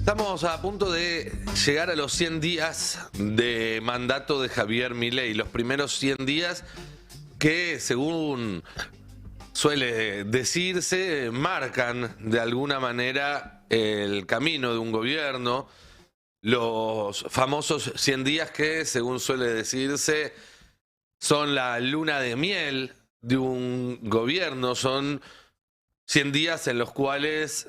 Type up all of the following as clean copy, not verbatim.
Estamos a punto de llegar a los 100 días de mandato de Javier Milei. Los primeros 100 días que, según suele decirse, marcan de alguna manera el camino de un gobierno. Los famosos 100 días que, según suele decirse, son la luna de miel de un gobierno. Son 100 días en los cuales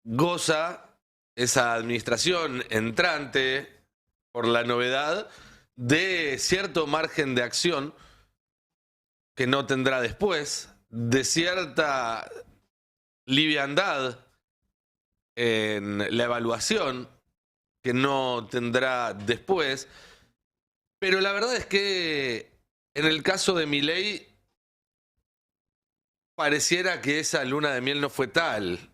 goza esa administración entrante, por la novedad, de cierto margen de acción que no tendrá después, de cierta liviandad en la evaluación que no tendrá después. Pero la verdad es que en el caso de Milei pareciera que esa luna de miel no fue tal,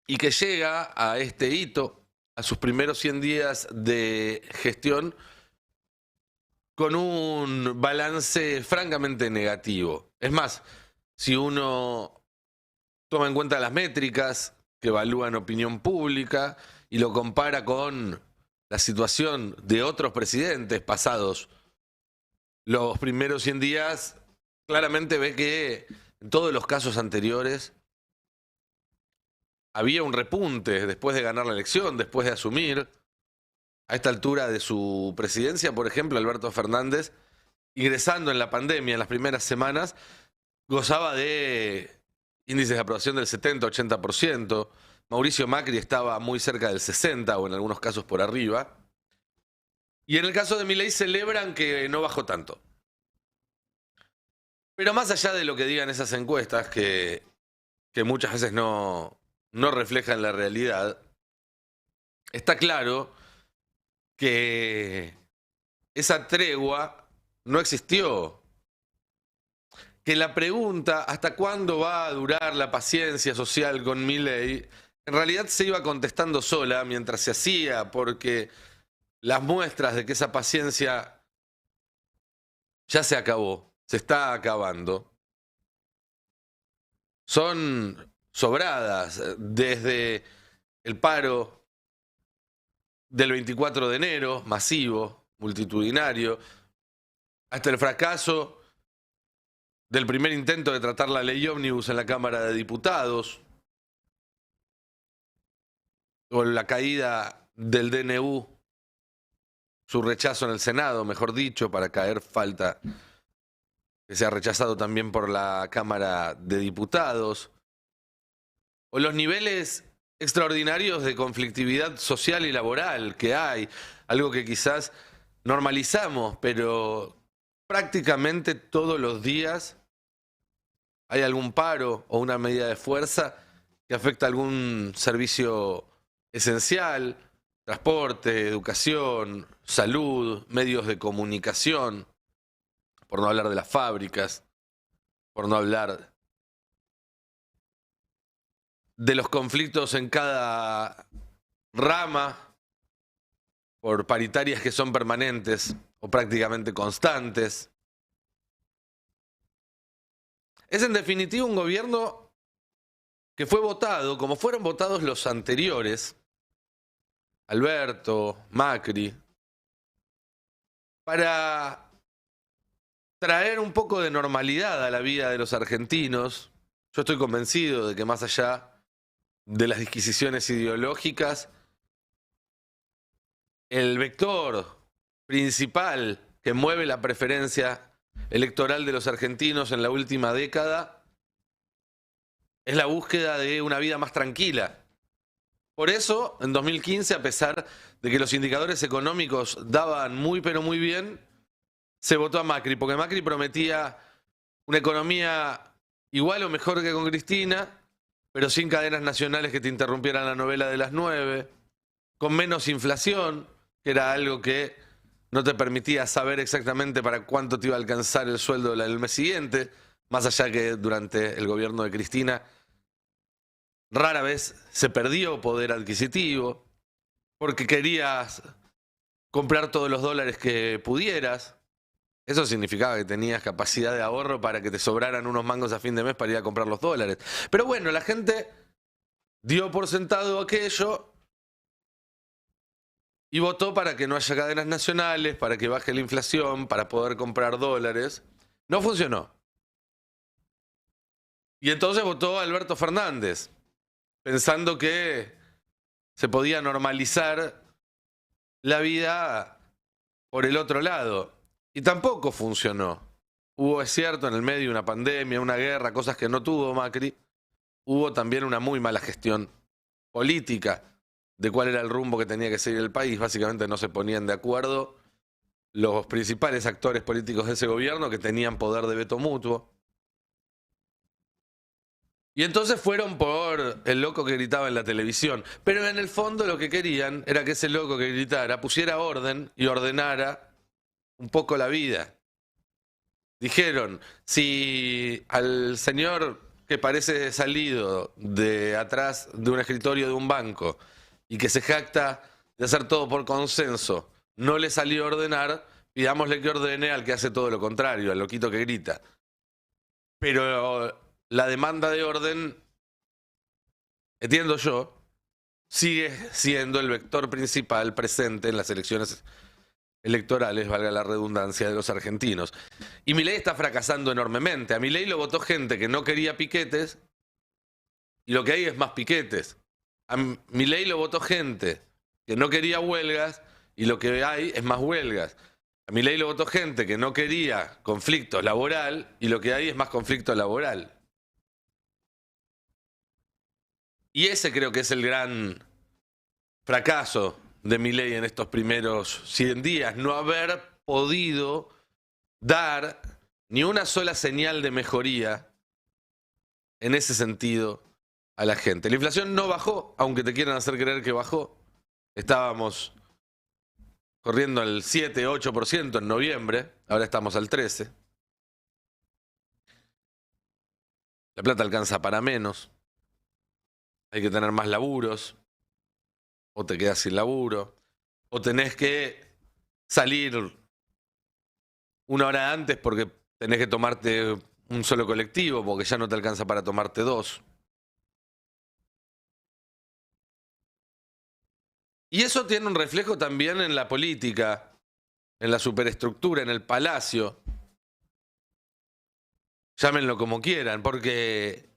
y que llega a este hito, a sus primeros 100 días de gestión, con un balance francamente negativo. Es más, si uno toma en cuenta las métricas que evalúan opinión pública y lo compara con la situación de otros presidentes pasados los primeros 100 días, claramente ve que en todos los casos anteriores había un repunte después de ganar la elección, después de asumir. A esta altura de su presidencia, por ejemplo, Alberto Fernández, ingresando en la pandemia en las primeras semanas, gozaba de índices de aprobación del 70-80%. Mauricio Macri estaba muy cerca del 60% o en algunos casos por arriba. Y en el caso de Milei celebran que no bajó tanto. Pero más allá de lo que digan esas encuestas, que muchas veces no reflejan la realidad, está claro que esa tregua no existió. Que la pregunta ¿hasta cuándo va a durar la paciencia social con Milei? En realidad se iba contestando sola mientras se hacía, porque las muestras de que esa paciencia ya se acabó, se está acabando, son sobradas. Desde el paro del 24 de enero, masivo, multitudinario, hasta el fracaso del primer intento de tratar la ley ómnibus en la Cámara de Diputados, o la caída del DNU, su rechazo en el Senado, mejor dicho, para caer falta que sea rechazado también por la Cámara de Diputados, o los niveles extraordinarios de conflictividad social y laboral que hay, algo que quizás normalizamos, pero prácticamente todos los días hay algún paro o una medida de fuerza que afecta a algún servicio esencial: transporte, educación, salud, medios de comunicación, por no hablar de las fábricas, por no hablar de los conflictos en cada rama, por paritarias que son permanentes o prácticamente constantes. Es en definitiva un gobierno que fue votado, como fueron votados los anteriores, Alberto, Macri, para traer un poco de normalidad a la vida de los argentinos. Yo estoy convencido de que más allá de las disquisiciones ideológicas, el vector principal que mueve la preferencia electoral de los argentinos en la última década es la búsqueda de una vida más tranquila. Por eso, en 2015, a pesar de que los indicadores económicos daban muy pero muy bien, se votó a Macri, porque Macri prometía una economía igual o mejor que con Cristina, pero sin cadenas nacionales que te interrumpieran la novela de las 9, con menos inflación, que era algo que no te permitía saber exactamente para cuánto te iba a alcanzar el sueldo del mes siguiente, más allá que durante el gobierno de Cristina rara vez se perdió poder adquisitivo, porque querías comprar todos los dólares que pudieras. Eso significaba que tenías capacidad de ahorro para que te sobraran unos mangos a fin de mes para ir a comprar los dólares. Pero bueno, la gente dio por sentado aquello y votó para que no haya cadenas nacionales, para que baje la inflación, para poder comprar dólares. No funcionó. Y entonces votó Alberto Fernández, pensando que se podía normalizar la vida por el otro lado. Y tampoco funcionó. Hubo, es cierto, en el medio una pandemia, una guerra, cosas que no tuvo Macri. Hubo también una muy mala gestión política de cuál era el rumbo que tenía que seguir el país. Básicamente no se ponían de acuerdo los principales actores políticos de ese gobierno que tenían poder de veto mutuo. Y entonces fueron por el loco que gritaba en la televisión. Pero en el fondo lo que querían era que ese loco que gritara pusiera orden y ordenara un poco la vida. Dijeron, si al señor que parece salido de atrás de un escritorio de un banco y que se jacta de hacer todo por consenso, no le salió a ordenar, pidámosle que ordene al que hace todo lo contrario, al loquito que grita. Pero la demanda de orden, entiendo yo, sigue siendo el vector principal presente en las elecciones electorales, valga la redundancia, de los argentinos. Y Milei está fracasando enormemente. A Milei lo votó gente que no quería piquetes y lo que hay es más piquetes. A Milei lo votó gente que no quería huelgas y lo que hay es más huelgas. A Milei lo votó gente que no quería conflicto laboral y lo que hay es más conflicto laboral. Y ese creo que es el gran fracaso de Milei en estos primeros 100 días, no haber podido dar ni una sola señal de mejoría en ese sentido a la gente. La inflación no bajó, aunque te quieran hacer creer que bajó. Estábamos corriendo al 7-8% en noviembre, ahora estamos al 13%. La plata alcanza para menos. Hay que tener más laburos. O te quedas sin laburo. O tenés que salir una hora antes porque tenés que tomarte un solo colectivo, porque ya no te alcanza para tomarte dos. Y eso tiene un reflejo también en la política, en la superestructura, en el palacio. Llámenlo como quieran, porque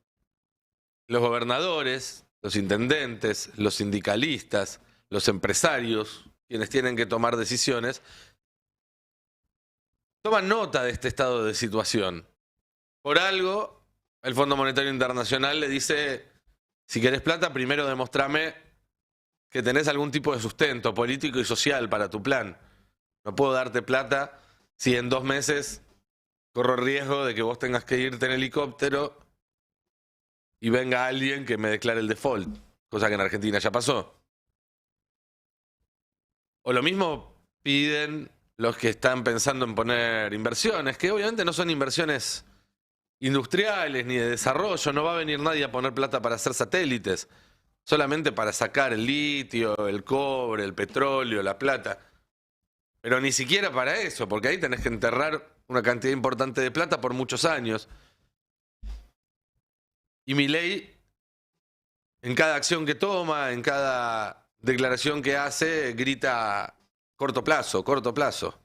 los gobernadores, los intendentes, los sindicalistas, los empresarios, quienes tienen que tomar decisiones, toman nota de este estado de situación. Por algo, el Fondo Monetario Internacional le dice, si querés plata, primero demostrame que tenés algún tipo de sustento político y social para tu plan. No puedo darte plata si en 2 meses corro riesgo de que vos tengas que irte en helicóptero y venga alguien que me declare el default, cosa que en Argentina ya pasó. O lo mismo piden los que están pensando en poner inversiones, que obviamente no son inversiones industriales ni de desarrollo, no va a venir nadie a poner plata para hacer satélites, solamente para sacar el litio, el cobre, el petróleo, la plata. Pero ni siquiera para eso, porque ahí tenés que enterrar una cantidad importante de plata por muchos años. Y Milei, en cada acción que toma, en cada declaración que hace, grita corto plazo, corto plazo.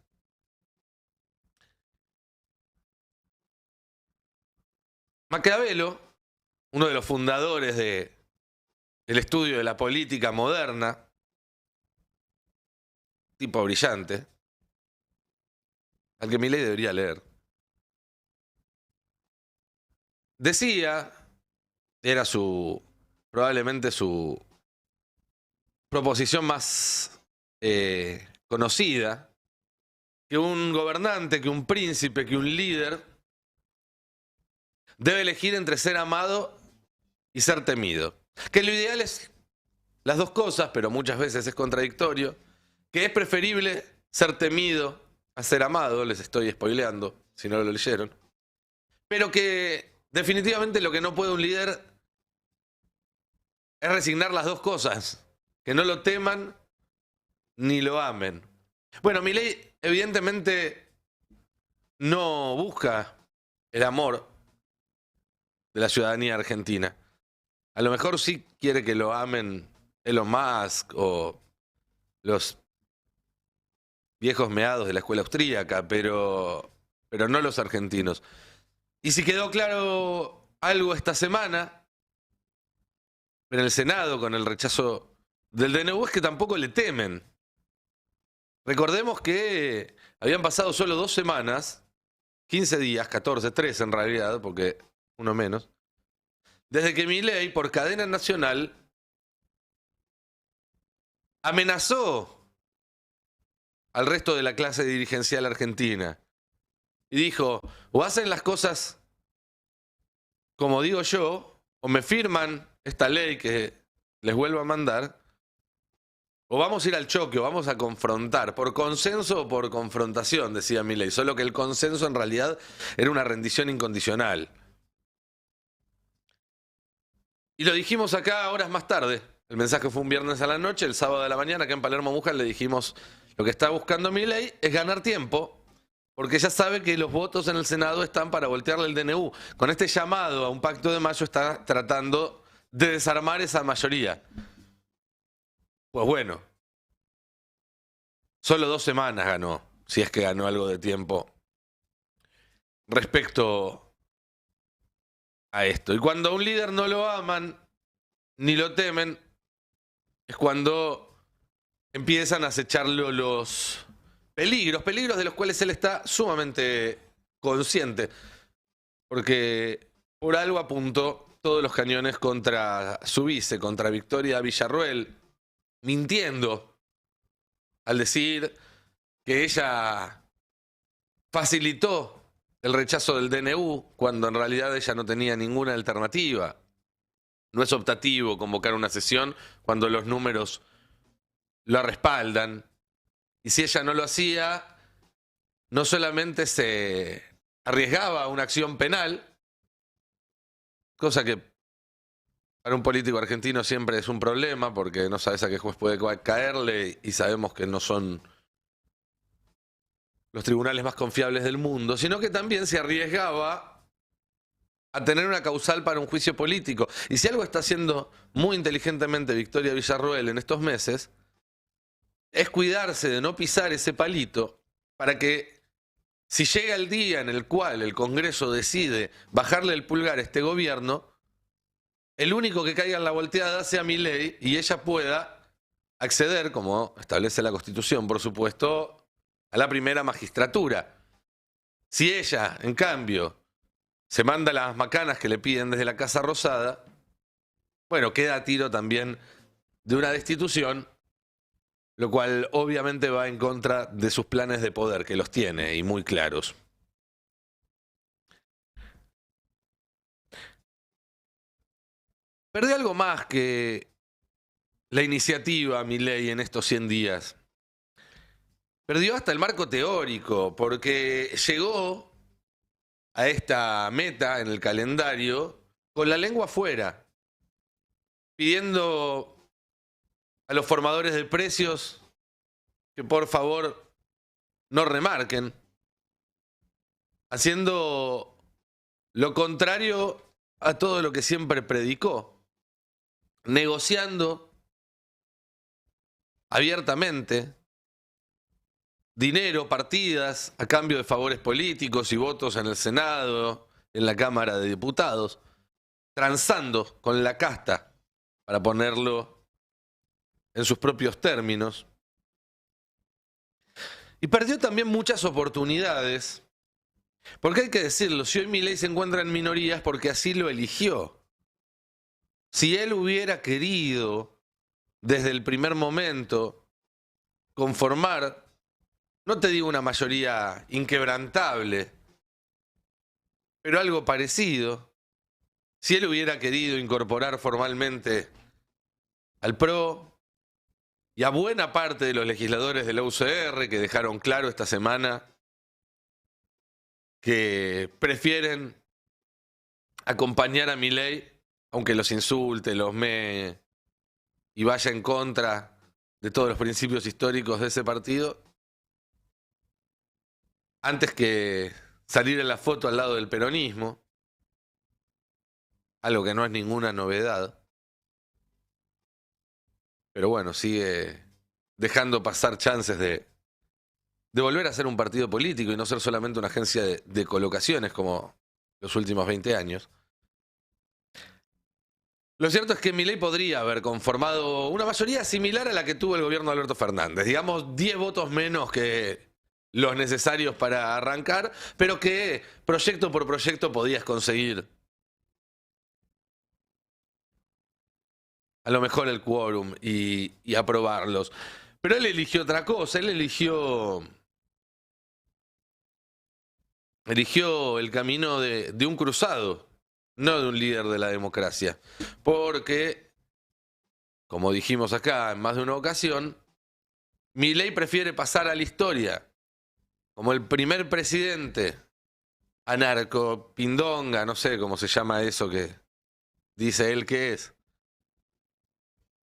Maquiavelo, uno de los fundadores del estudio de la política moderna, tipo brillante, al que Milei debería leer, decía, era probablemente su proposición más conocida, que un gobernante, que un príncipe, que un líder debe elegir entre ser amado y ser temido. Que lo ideal es las dos cosas, pero muchas veces es contradictorio. Que es preferible ser temido a ser amado, les estoy spoileando, si no lo leyeron. Pero que definitivamente lo que no puede un líder es resignar las dos cosas. Que no lo teman ni lo amen. Bueno, Milei evidentemente no busca el amor de la ciudadanía argentina. A lo mejor sí quiere que lo amen Elon Musk o los viejos meados de la escuela austríaca, pero no los argentinos. Y si quedó claro algo esta semana en el Senado con el rechazo del DNU es que tampoco le temen. Recordemos que habían pasado solo 2 semanas, 15 días, 14, 13 en realidad, porque uno menos, desde que Milei, por cadena nacional, amenazó al resto de la clase dirigencial argentina y dijo, o hacen las cosas como digo yo, o me firman esta ley que les vuelvo a mandar, o vamos a ir al choque, o vamos a confrontar, por consenso o por confrontación, decía Milei, solo que el consenso en realidad era una rendición incondicional. Y lo dijimos acá horas más tarde. El mensaje fue un viernes a la noche, el sábado de la mañana, acá en Palermo Mujer le dijimos, lo que está buscando Milei es ganar tiempo, porque ya sabe que los votos en el Senado están para voltearle el DNU. Con este llamado a un pacto de mayo está tratando de desarmar esa mayoría. Pues bueno, solo 2 semanas ganó, si es que ganó algo de tiempo respecto a esto. Y cuando a un líder no lo aman ni lo temen, es cuando empiezan a acecharlo los peligros de los cuales él está sumamente consciente, porque por algo apuntó todos los cañones contra su vice, contra Victoria Villarroel, mintiendo al decir que ella facilitó el rechazo del DNU cuando en realidad ella no tenía ninguna alternativa. No es optativo convocar una sesión cuando los números lo respaldan. Y si ella no lo hacía, no solamente se arriesgaba a una acción penal, cosa que para un político argentino siempre es un problema porque no sabes a qué juez puede caerle y sabemos que no son los tribunales más confiables del mundo, sino que también se arriesgaba a tener una causal para un juicio político. Y si algo está haciendo muy inteligentemente Victoria Villarroel en estos meses, es cuidarse de no pisar ese palito para que si llega el día en el cual el Congreso decide bajarle el pulgar a este gobierno, el único que caiga en la volteada sea Milei y ella pueda acceder, como establece la Constitución, por supuesto, a la primera magistratura. Si ella, en cambio, se manda las macanas que le piden desde la Casa Rosada, bueno, queda a tiro también de una destitución, lo cual obviamente va en contra de sus planes de poder, que los tiene y muy claros. Perdió algo más que la iniciativa Milei en estos 100 días. Perdió hasta el marco teórico, porque llegó a esta meta en el calendario con la lengua afuera, pidiendo a los formadores de precios que por favor no remarquen, haciendo lo contrario a todo lo que siempre predicó, negociando abiertamente dinero, partidas, a cambio de favores políticos y votos en el Senado, en la Cámara de Diputados, transando con la casta, para ponerlo en sus propios términos. Y perdió también muchas oportunidades, porque hay que decirlo, si hoy Milei se encuentra en minorías porque así lo eligió. Si él hubiera querido, desde el primer momento, conformar, no te digo una mayoría inquebrantable, pero algo parecido, si él hubiera querido incorporar formalmente al PRO y a buena parte de los legisladores de la UCR que dejaron claro esta semana que prefieren acompañar a Milei, aunque los insulte, los mee y vaya en contra de todos los principios históricos de ese partido, antes que salir en la foto al lado del peronismo, algo que no es ninguna novedad. pero bueno, sigue dejando pasar chances de volver a ser un partido político y no ser solamente una agencia de colocaciones como los últimos 20 años. Lo cierto es que Milei podría haber conformado una mayoría similar a la que tuvo el gobierno de Alberto Fernández. Digamos, 10 votos menos que los necesarios para arrancar, pero que proyecto por proyecto podías conseguir a lo mejor el quórum y aprobarlos. Pero él eligió otra cosa, él eligió el camino de un cruzado, no de un líder de la democracia. Porque, como dijimos acá en más de una ocasión, Milei prefiere pasar a la historia como el primer presidente anarco, pindonga, no sé cómo se llama eso que dice él que es,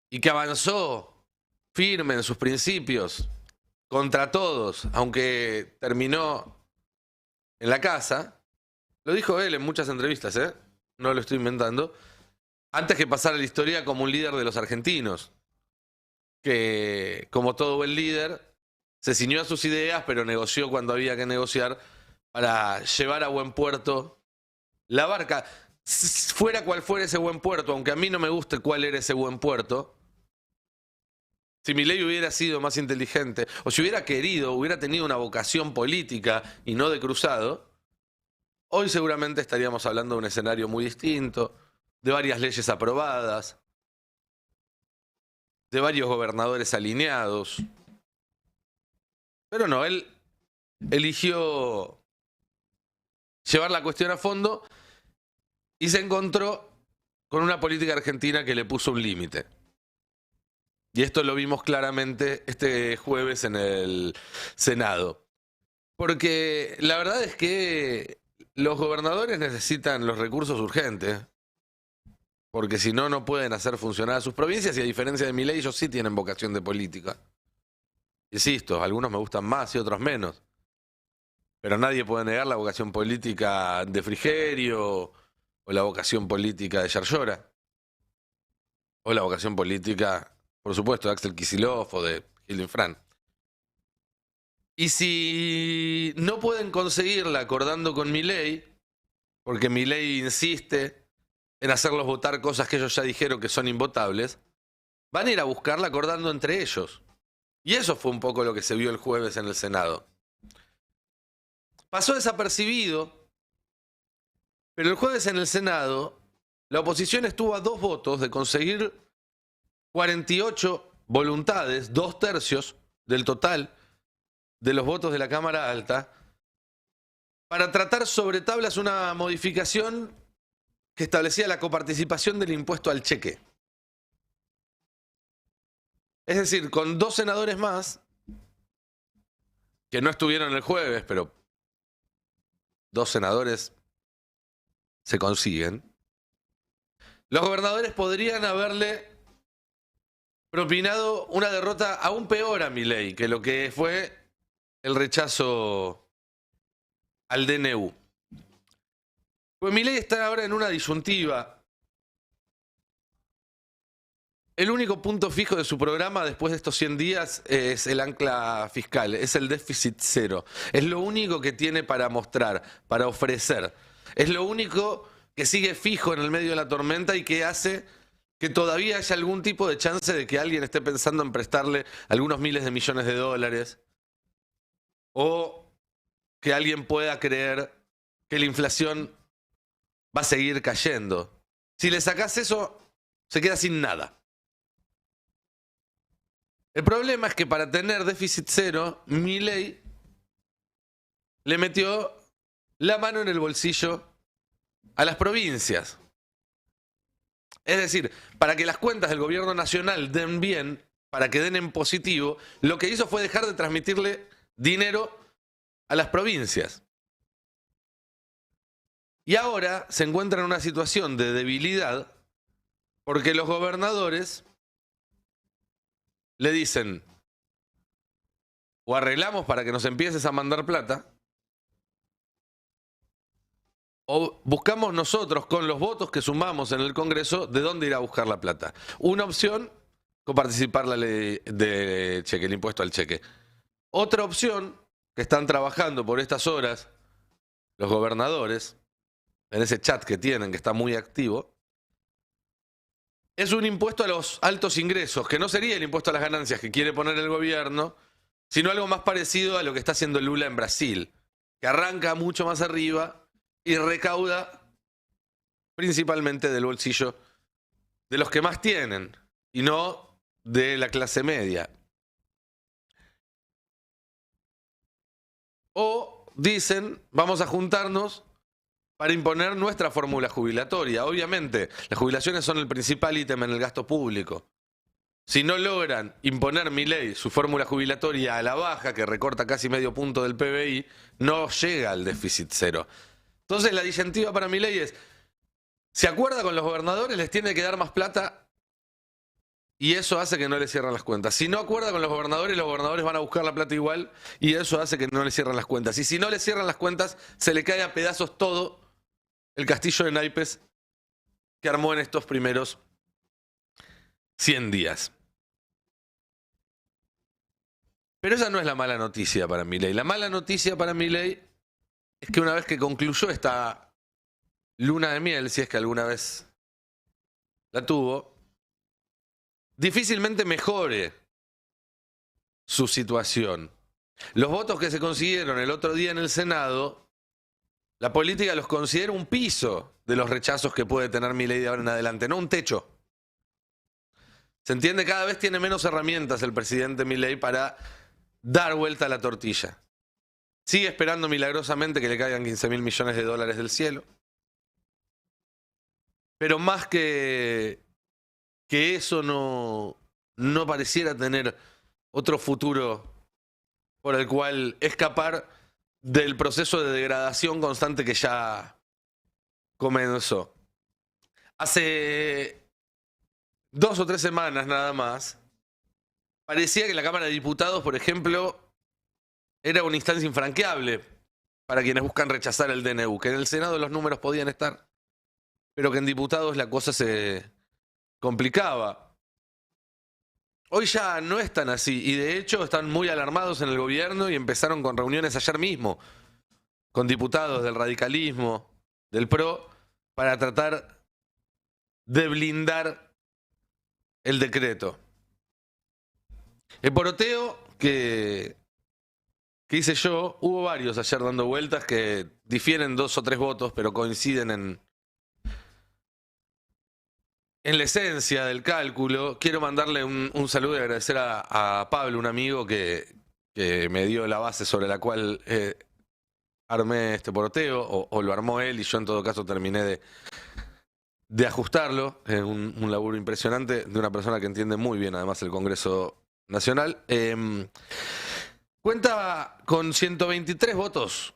y que avanzó firme en sus principios contra todos, aunque terminó en la casa. Lo dijo él en muchas entrevistas, no lo estoy inventando, antes que pasar a la historia como un líder de los argentinos, que como todo buen líder se ciñó a sus ideas, pero negoció cuando había que negociar para llevar a buen puerto la barca, fuera cual fuera ese buen puerto, aunque a mí no me guste cuál era ese buen puerto. Si Milei hubiera sido más inteligente, o si hubiera querido, hubiera tenido una vocación política y no de cruzado, hoy seguramente estaríamos hablando de un escenario muy distinto, de varias leyes aprobadas, de varios gobernadores alineados. Pero no, él eligió llevar la cuestión a fondo y se encontró con una política argentina que le puso un límite. Y esto lo vimos claramente este jueves en el Senado. Porque la verdad es que los gobernadores necesitan los recursos urgentes. Porque si no, no pueden hacer funcionar sus provincias y a diferencia de Milei, ellos sí tienen vocación de política. Insisto, algunos me gustan más y otros menos. Pero nadie puede negar la vocación política de Frigerio o la vocación política de Yarlora. O la vocación política, por supuesto, de Axel Kicillof o de Gildo Fran. Y si no pueden conseguirla acordando con Milei, porque Milei insiste en hacerlos votar cosas que ellos ya dijeron que son invotables, van a ir a buscarla acordando entre ellos. Y eso fue un poco lo que se vio el jueves en el Senado. Pasó desapercibido, pero el jueves en el Senado, la oposición estuvo a 2 votos de conseguir 48 voluntades, 2/3 del total de los votos de la Cámara Alta, para tratar sobre tablas una modificación que establecía la coparticipación del impuesto al cheque. Es decir, con 2 senadores más, que no estuvieron el jueves, pero 2 senadores se consiguen, los gobernadores podrían haberle propinado una derrota aún peor a Milei que lo que fue el rechazo al DNU. Pues Milei está ahora en una disyuntiva. El único punto fijo de su programa después de estos 100 días es el ancla fiscal, es el déficit cero. Es lo único que tiene para mostrar, para ofrecer. Es lo único que sigue fijo en el medio de la tormenta y que hace que todavía haya algún tipo de chance de que alguien esté pensando en prestarle algunos miles de millones de dólares o que alguien pueda creer que la inflación va a seguir cayendo. Si le sacás eso, se queda sin nada. El problema es que para tener déficit cero, Milei le metió la mano en el bolsillo a las provincias. Es decir, para que las cuentas del gobierno nacional den bien, para que den en positivo, lo que hizo fue dejar de transmitirle dinero a las provincias. Y ahora se encuentra en una situación de debilidad porque los gobernadores le dicen, o arreglamos para que nos empieces a mandar plata, o buscamos nosotros con los votos que sumamos en el Congreso de dónde ir a buscar la plata. Una opción coparticipar la ley de cheque, el impuesto al cheque. Otra opción que están trabajando por estas horas los gobernadores, en ese chat que tienen, que está muy activo, es un impuesto a los altos ingresos, que no sería el impuesto a las ganancias que quiere poner el gobierno, sino algo más parecido a lo que está haciendo Lula en Brasil, que arranca mucho más arriba y recauda principalmente del bolsillo de los que más tienen y no de la clase media. O dicen, vamos a juntarnos para imponer nuestra fórmula jubilatoria. Obviamente, las jubilaciones son el principal ítem en el gasto público. Si no logran imponer Milei su fórmula jubilatoria a la baja, que recorta casi medio punto del PBI, no llega al déficit cero. Entonces la disyuntiva para Milei es, se acuerda con los gobernadores, les tiene que dar más plata y eso hace que no le cierren las cuentas. Si no acuerda con los gobernadores van a buscar la plata igual y eso hace que no le cierren las cuentas. Y si no le cierran las cuentas, se le cae a pedazos todo el castillo de naipes que armó en estos primeros 100 días. Pero esa no es la mala noticia para Milei. La mala noticia para Milei es que una vez que concluyó esta luna de miel, si es que alguna vez la tuvo, difícilmente mejore su situación. Los votos que se consiguieron el otro día en el Senado, la política los considera un piso de los rechazos que puede tener Milei de ahora en adelante, no un techo. ¿Se entiende? Cada vez tiene menos herramientas el presidente Milei para dar vuelta a la tortilla. Sigue esperando milagrosamente que le caigan 15.000 millones de dólares del cielo. Pero más que eso no pareciera tener otro futuro por el cual escapar del proceso de degradación constante que ya comenzó. Hace 2 o 3 semanas nada más, parecía que la Cámara de Diputados, por ejemplo, era una instancia infranqueable para quienes buscan rechazar el DNU, que en el Senado los números podían estar, pero que en diputados la cosa se complicaba. Hoy ya no es tan así y de hecho están muy alarmados en el gobierno y empezaron con reuniones ayer mismo con diputados del radicalismo, del PRO, para tratar de blindar el decreto. El poroteo que hice yo, hubo varios ayer dando vueltas que difieren 2 o 3 votos, pero coinciden en la esencia del cálculo. Quiero mandarle un saludo y agradecer a Pablo, un amigo que me dio la base sobre la cual armé este poroteo, o lo armó él y yo en todo caso terminé de ajustarlo. Un laburo impresionante de una persona que entiende muy bien además el Congreso Nacional. Cuenta con 123 votos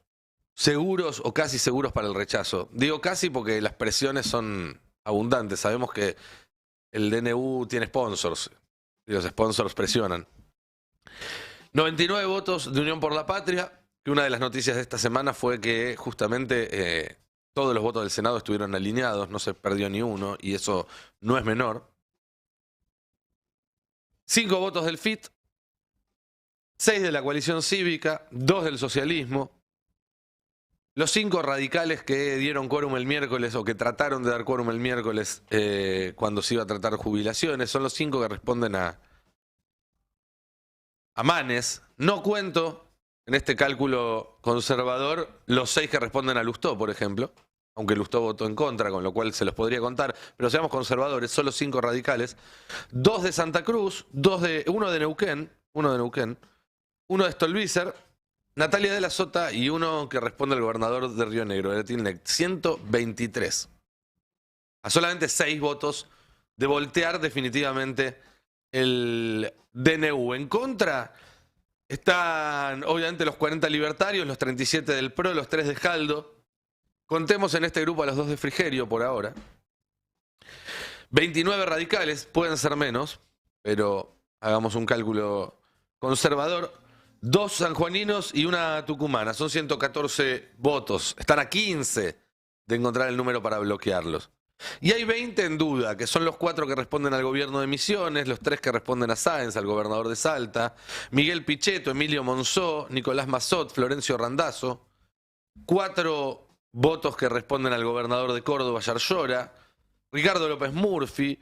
seguros o casi seguros para el rechazo. Digo casi porque las presiones son abundantes. Sabemos que el DNU tiene sponsors y los sponsors presionan. 99 votos de Unión por la Patria, que una de las noticias de esta semana fue que justamente todos los votos del Senado estuvieron alineados, no se perdió ni uno y eso no es menor. 5 votos del FIT, 6 de la coalición cívica, 2 del socialismo. Los 5 radicales que dieron quórum el miércoles o que trataron de dar quórum el miércoles cuando se iba a tratar jubilaciones, son los 5 que responden a Manes. No cuento en este cálculo conservador los 6 que responden a Lustó, por ejemplo, aunque Lustó votó en contra, con lo cual se los podría contar, pero seamos conservadores, solo 5 radicales, 2 de Santa Cruz, uno de Neuquén, uno de Stolbizer, Natalia de la Sota y uno que responde al gobernador de Río Negro, de Tilnec. 123. A solamente 6 votos de voltear definitivamente el DNU. En contra están obviamente los 40 libertarios, los 37 del PRO, los 3 de Jaldo. Contemos en este grupo a los 2 de Frigerio por ahora. 29 radicales, pueden ser menos, pero hagamos un cálculo conservador. 2 sanjuaninos y una tucumana. Son 114 votos. Están a 15 de encontrar el número para bloquearlos. Y hay 20 en duda, que son los 4 que responden al gobierno de Misiones, los 3 que responden a Sáenz, al gobernador de Salta, Miguel Pichetto, Emilio Monzó, Nicolás Massot, Florencio Randazzo, 4 votos que responden al gobernador de Córdoba, Yarlora, Ricardo López Murphy,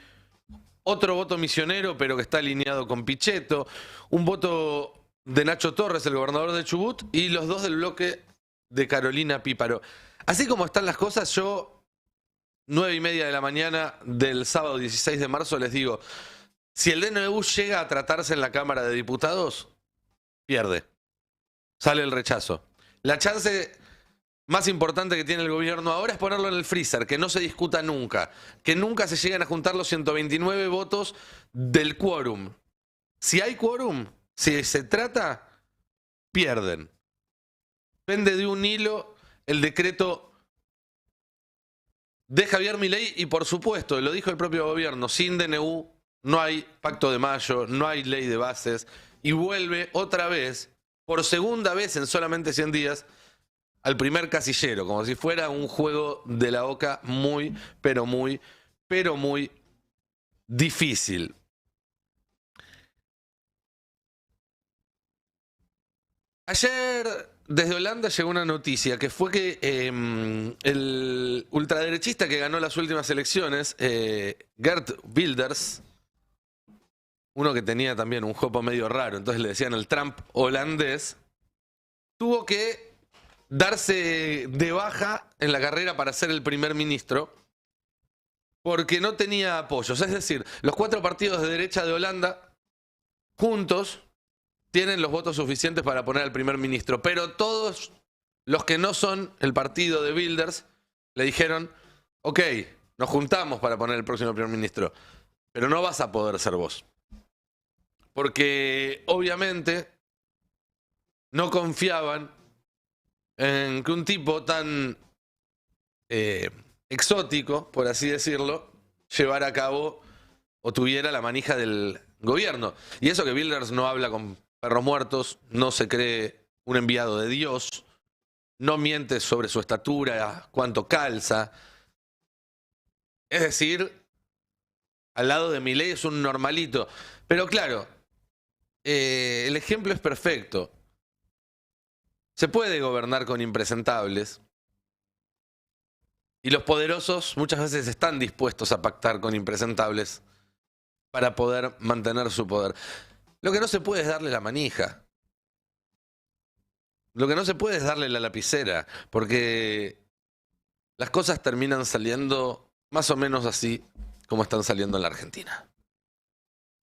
otro voto misionero, pero que está alineado con Pichetto, un voto de Nacho Torres, el gobernador de Chubut, y los 2 del bloque de Carolina Píparo. Así como están las cosas, yo, 9:30 de la mañana del sábado 16 de marzo, les digo, si el DNU llega a tratarse en la Cámara de Diputados, pierde. Sale el rechazo. La chance más importante que tiene el gobierno ahora es ponerlo en el freezer, que no se discuta nunca, que nunca se lleguen a juntar los 129 votos del quórum. Si hay quórum, si se trata, pierden. Pende de un hilo el decreto de Javier Milei y, por supuesto, lo dijo el propio gobierno, sin DNU no hay Pacto de Mayo, no hay ley de bases, y vuelve otra vez, por segunda vez en solamente 100 días, al primer casillero, como si fuera un juego de la oca muy, pero muy difícil. Ayer desde Holanda llegó una noticia que fue que el ultraderechista que ganó las últimas elecciones, Geert Wilders, uno que tenía también un jopo medio raro, entonces le decían el Trump holandés, tuvo que darse de baja en la carrera para ser el primer ministro porque no tenía apoyos. Es decir, los 4 partidos de derecha de Holanda juntos tienen los votos suficientes para poner al primer ministro, pero todos los que no son el partido de Wilders le dijeron, ok, nos juntamos para poner el próximo primer ministro, pero no vas a poder ser vos. Porque obviamente no confiaban en que un tipo tan exótico, por así decirlo, llevara a cabo o tuviera la manija del gobierno. Y eso que Wilders no habla con perros muertos, no se cree un enviado de Dios, no miente sobre su estatura, cuánto calza. Es decir, al lado de Milei es un normalito. Pero claro, el ejemplo es perfecto. Se puede gobernar con impresentables. Y los poderosos muchas veces están dispuestos a pactar con impresentables para poder mantener su poder. Lo que no se puede es darle la manija. Lo que no se puede es darle la lapicera, porque las cosas terminan saliendo más o menos así como están saliendo en la Argentina.